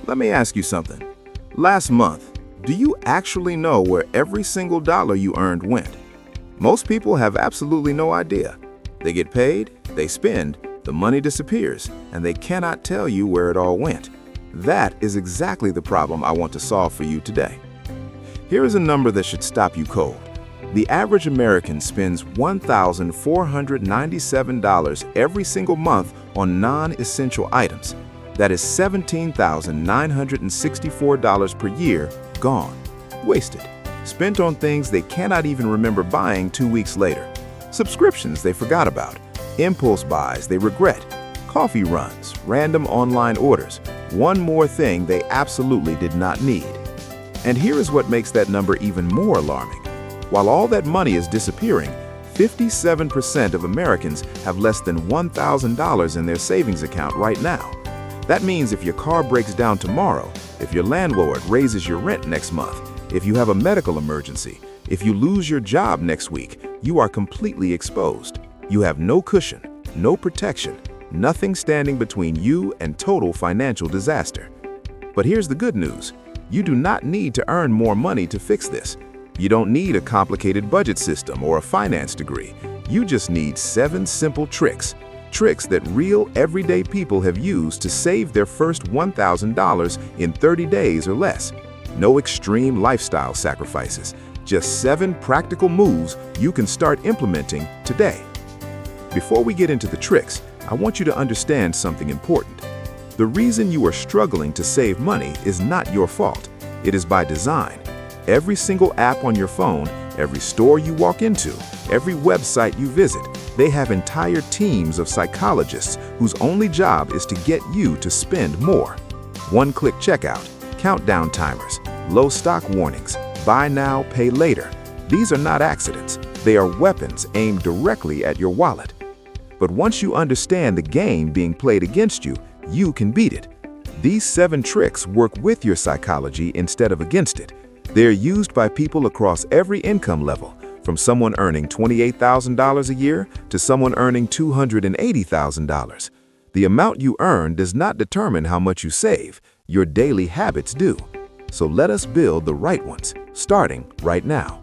Let me ask you something. Last month, do you actually know where every single dollar you earned went? Most people have absolutely no idea. They get paid, they spend, the money disappears, and they cannot tell you where it all went. That is exactly the problem I want to solve for you today. Here is a number that should stop you cold. The average American spends $1,497 every single month on non-essential items. That is $17,964 per year gone, wasted, spent on things they cannot even remember buying 2 weeks later, subscriptions they forgot about, impulse buys they regret, coffee runs, random online orders, one more thing they absolutely did not need. And here is what makes that number even more alarming. While all that money is disappearing, 57% of Americans have less than $1,000 in their savings account right now. That means if your car breaks down tomorrow, if your landlord raises your rent next month, if you have a medical emergency, if you lose your job next week, you are completely exposed. You have no cushion, no protection, nothing standing between you and total financial disaster. But here's the good news. You do not need to earn more money to fix this. You don't need a complicated budget system or a finance degree. You just need 7 simple tricks. Tricks that real, everyday people have used to save their first $1,000 in 30 days or less. No extreme lifestyle sacrifices. Just 7 practical moves you can start implementing today. Before we get into the tricks, I want you to understand something important. The reason you are struggling to save money is not your fault. It is by design. Every single app on your phone, every store you walk into, every website you visit, they have entire teams of psychologists whose only job is to get you to spend more. One-click checkout, countdown timers, low stock warnings, buy now, pay later. These are not accidents. They are weapons aimed directly at your wallet. But once you understand the game being played against you, you can beat it. These 7 tricks work with your psychology instead of against it. They are used by people across every income level, from someone earning $28,000 a year to someone earning $280,000. The amount you earn does not determine how much you save. Your daily habits do. So let us build the right ones, starting right now.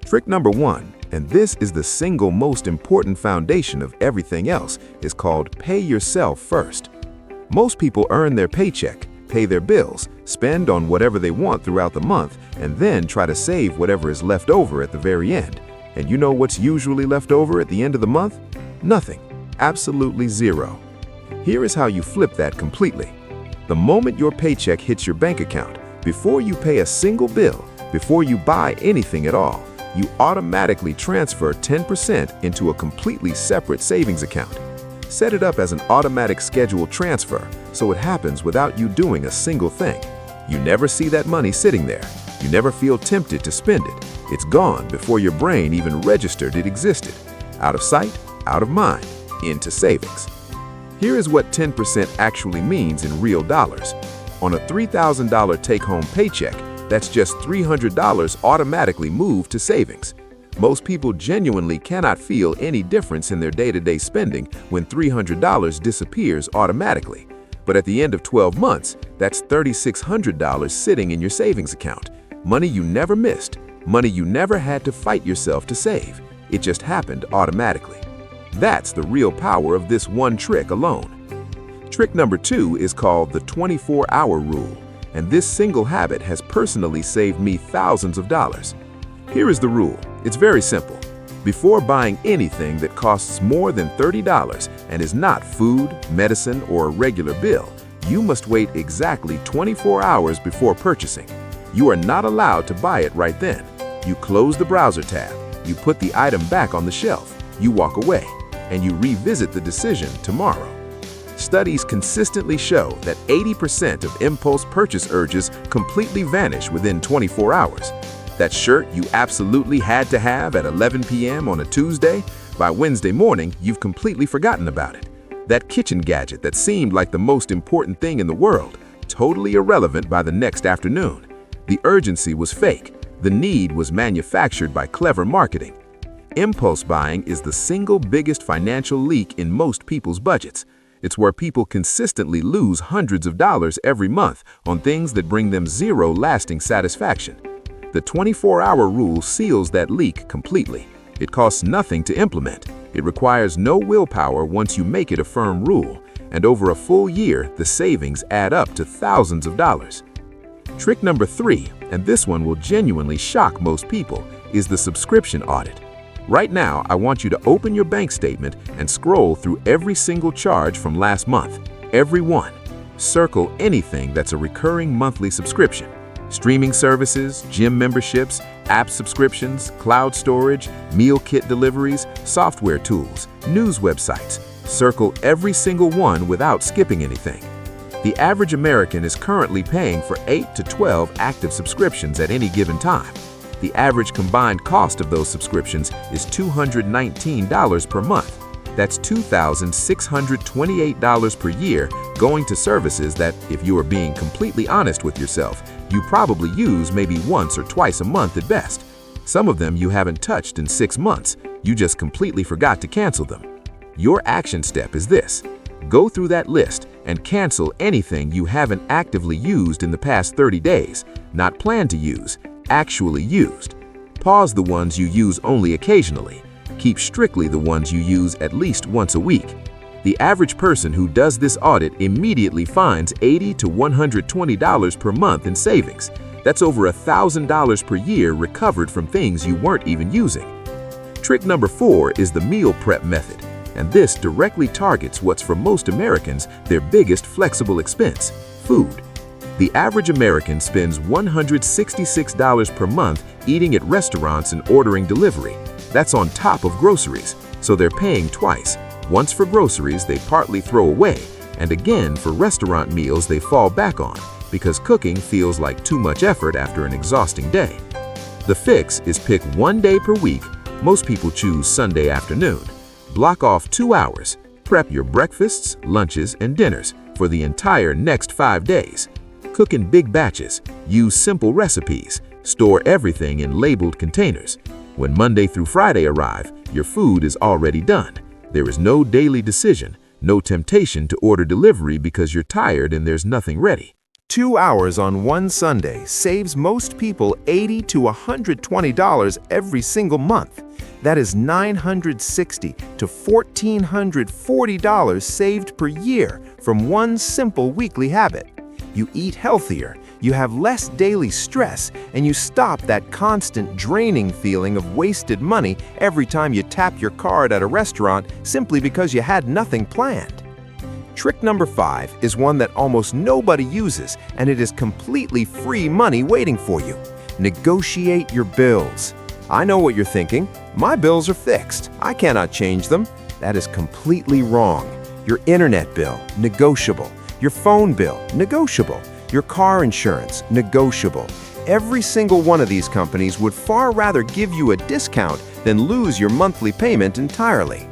Trick number 1, and this is the single most important foundation of everything else, is called pay yourself first. Most people earn their paycheck, pay their bills, spend on whatever they want throughout the month, and then try to save whatever is left over at the very end. And you know what's usually left over at the end of the month? Nothing. Absolutely zero. Here is how you flip that completely. The moment your paycheck hits your bank account, before you pay a single bill, before you buy anything at all, you automatically transfer 10% into a completely separate savings account. Set it up as an automatic scheduled transfer so it happens without you doing a single thing. You never see that money sitting there. You never feel tempted to spend it. It's gone before your brain even registered it existed. Out of sight, out of mind, into savings. Here is what 10% actually means in real dollars. On a $3,000 take-home paycheck, that's just $300 automatically moved to savings. Most people genuinely cannot feel any difference in their day-to-day spending when $300 disappears automatically. But at the end of 12 months, that's $3,600 sitting in your savings account. Money you never missed, money you never had to fight yourself to save. It just happened automatically. That's the real power of this one trick alone. Trick number 2 is called the 24-hour rule, and this single habit has personally saved me thousands of dollars. Here is the rule. It's very simple. Before buying anything that costs more than $30 and is not food, medicine, or a regular bill, you must wait exactly 24 hours before purchasing. You are not allowed to buy it right then. You close the browser tab, you put the item back on the shelf, you walk away, and you revisit the decision tomorrow. Studies consistently show that 80% of impulse purchase urges completely vanish within 24 hours. That shirt you absolutely had to have at 11 p.m. on a Tuesday, by Wednesday morning, you've completely forgotten about it. That kitchen gadget that seemed like the most important thing in the world, totally irrelevant by the next afternoon. The urgency was fake. The need was manufactured by clever marketing. Impulse buying is the single biggest financial leak in most people's budgets. It's where people consistently lose hundreds of dollars every month on things that bring them zero lasting satisfaction. The 24-hour rule seals that leak completely. It costs nothing to implement. It requires no willpower once you make it a firm rule, and over a full year, the savings add up to thousands of dollars. Trick number 3, and this one will genuinely shock most people, is the subscription audit. Right now, I want you to open your bank statement and scroll through every single charge from last month. Every one. Circle anything that's a recurring monthly subscription. Streaming services, gym memberships, app subscriptions, cloud storage, meal kit deliveries, software tools, news websites. Circle every single one without skipping anything. The average American is currently paying for 8 to 12 active subscriptions at any given time. The average combined cost of those subscriptions is $219 per month. That's $2,628 per year going to services that, if you are being completely honest with yourself, you probably use maybe once or twice a month at best. Some of them you haven't touched in 6 months. You just completely forgot to cancel them. Your action step is this. Go through that list and cancel anything you haven't actively used in the past 30 days, not planned to use, actually used. Pause the ones you use only occasionally. Keep strictly the ones you use at least once a week. The average person who does this audit immediately finds $80 to $120 per month in savings. That's over $1,000 per year recovered from things you weren't even using. Trick number 4 is the meal prep method, and this directly targets what's for most Americans their biggest flexible expense: food. The average American spends $166 per month eating at restaurants and ordering delivery. That's on top of groceries, so they're paying twice. Once for groceries they partly throw away, and again for restaurant meals they fall back on, because cooking feels like too much effort after an exhausting day. The fix is pick one day per week. Most people choose Sunday afternoon. Block off 2 hours. Prep your breakfasts, lunches, and dinners for the entire next 5 days. Cook in big batches. Use simple recipes. Store everything in labeled containers. When Monday through Friday arrive, your food is already done. There is no daily decision, no temptation to order delivery because you're tired and there's nothing ready. 2 hours on one Sunday saves most people $80 to $120 every single month. That is $960 to $1,440 saved per year from one simple weekly habit. You eat healthier, you have less daily stress, and you stop that constant draining feeling of wasted money every time you tap your card at a restaurant simply because you had nothing planned. Trick number 5 is one that almost nobody uses, and it is completely free money waiting for you. Negotiate your bills. I know what you're thinking. My bills are fixed. I cannot change them. That is completely wrong. Your internet bill, negotiable. Your phone bill, negotiable. Your car insurance, negotiable. Every single one of these companies would far rather give you a discount than lose your monthly payment entirely.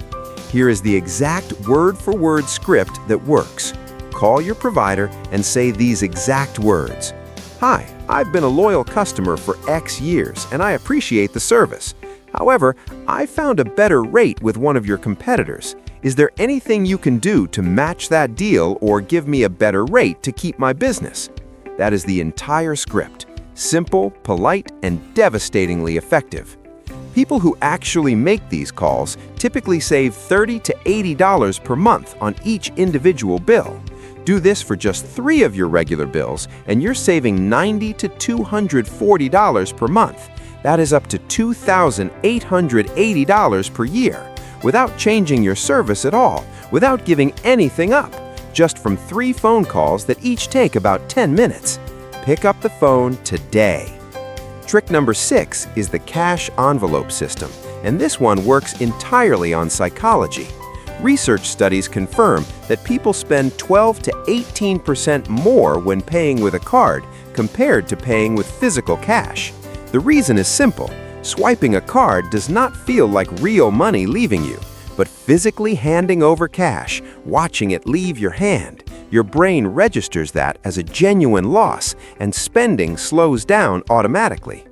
Here is the exact word-for-word script that works. Call your provider and say these exact words. Hi, I've been a loyal customer for X years and I appreciate the service. However, I found a better rate with one of your competitors. Is there anything you can do to match that deal or give me a better rate to keep my business? That is the entire script. Simple, polite, and devastatingly effective. People who actually make these calls typically save $30 to $80 per month on each individual bill. Do this for just 3 of your regular bills, and you're saving $90 to $240 per month. That is up to $2,880 per year, without changing your service at all, without giving anything up, just from 3 phone calls that each take about 10 minutes. Pick up the phone today. Trick number 6 is the cash envelope system, and this one works entirely on psychology. Research studies confirm that people spend 12 to 18% more when paying with a card compared to paying with physical cash. The reason is simple. Swiping a card does not feel like real money leaving you, but physically handing over cash, watching it leave your hand, your brain registers that as a genuine loss, and spending slows down automatically.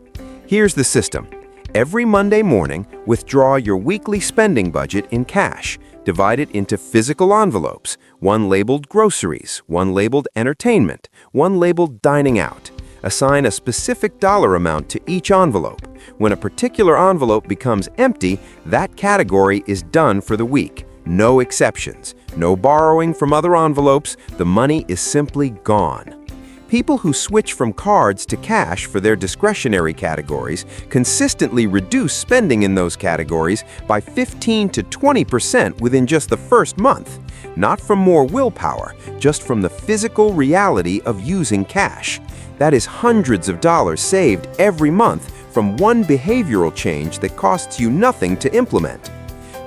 Here's the system. Every Monday morning, withdraw your weekly spending budget in cash. Divide it into physical envelopes, one labeled groceries, one labeled entertainment, one labeled dining out. Assign a specific dollar amount to each envelope. When a particular envelope becomes empty, that category is done for the week. No exceptions. No borrowing from other envelopes. The money is simply gone. People who switch from cards to cash for their discretionary categories consistently reduce spending in those categories by 15 to 20% within just the first month. Not from more willpower, just from the physical reality of using cash. That is hundreds of dollars saved every month from one behavioral change that costs you nothing to implement.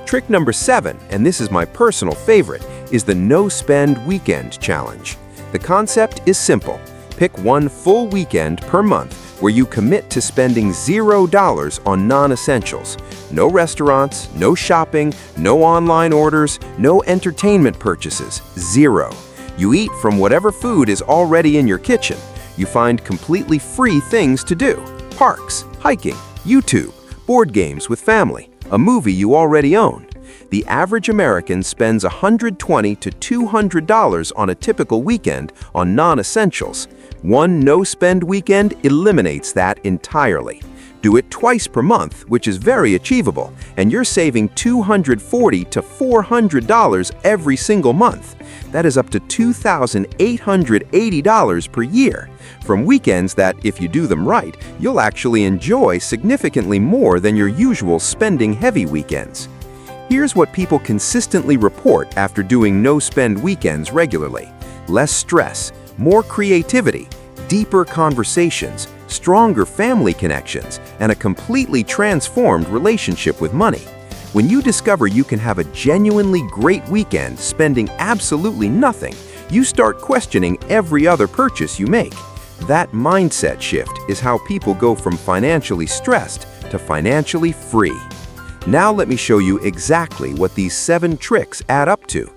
Trick number 7, and this is my personal favorite, is the No Spend Weekend Challenge. The concept is simple. Pick one full weekend per month where you commit to spending $0 on non-essentials. No restaurants, no shopping, no online orders, no entertainment purchases. Zero. You eat from whatever food is already in your kitchen. You find completely free things to do. Parks, hiking, YouTube, board games with family, a movie you already own. The average American spends $120 to $200 on a typical weekend on non-essentials. One no-spend weekend eliminates that entirely. Do it twice per month, which is very achievable, and you're saving $240 to $400 every single month. That is up to $2,880 per year, from weekends that, if you do them right, you'll actually enjoy significantly more than your usual spending-heavy weekends. Here's what people consistently report after doing no-spend weekends regularly. Less stress, more creativity, deeper conversations, stronger family connections, and a completely transformed relationship with money. When you discover you can have a genuinely great weekend spending absolutely nothing, you start questioning every other purchase you make. That mindset shift is how people go from financially stressed to financially free. Now let me show you exactly what these 7 tricks add up to.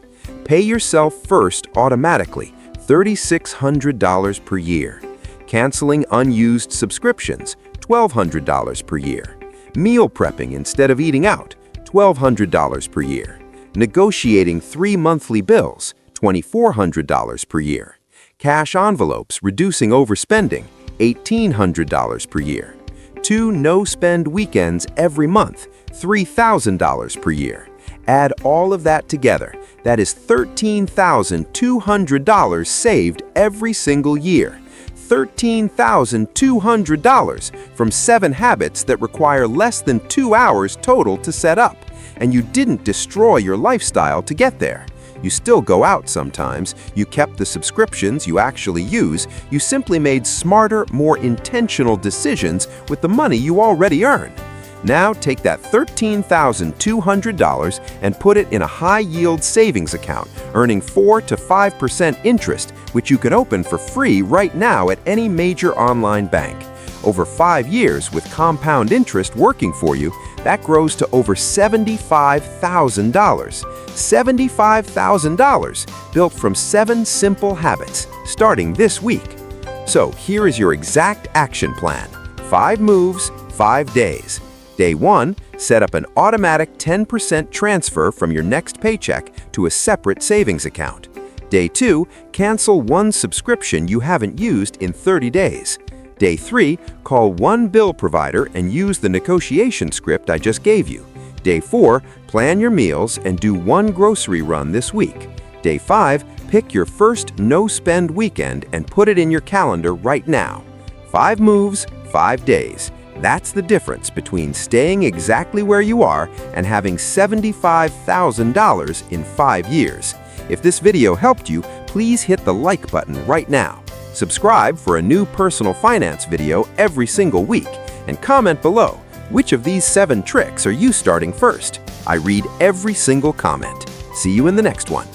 Pay yourself first automatically, $3,600 per year. Canceling unused subscriptions, $1,200 per year. Meal prepping instead of eating out, $1,200 per year. Negotiating 3 monthly bills, $2,400 per year. Cash envelopes reducing overspending, $1,800 per year. 2 no-spend weekends every month, $3,000 per year. Add all of that together. That is $13,200 saved every single year. $13,200 from 7 habits that require less than 2 hours total to set up. And you didn't destroy your lifestyle to get there. You still go out sometimes. You kept the subscriptions you actually use. You simply made smarter, more intentional decisions with the money you already earn. Now take that $13,200 and put it in a high-yield savings account, earning 4 to 5% interest, which you can open for free right now at any major online bank. Over 5 years with compound interest working for you, that grows to over $75,000. $75,000 built from 7 simple habits, starting this week. So here is your exact action plan. 5 moves, 5 days. Day 1, set up an automatic 10% transfer from your next paycheck to a separate savings account. Day 2, cancel one subscription you haven't used in 30 days. Day 3, call one bill provider and use the negotiation script I just gave you. Day 4, plan your meals and do one grocery run this week. Day 5, pick your first no-spend weekend and put it in your calendar right now. 5 moves, 5 days. That's the difference between staying exactly where you are and having $75,000 in 5 years. If this video helped you, please hit the like button right now. Subscribe for a new personal finance video every single week, and comment below, which of these 7 tricks are you starting first? I read every single comment. See you in the next one.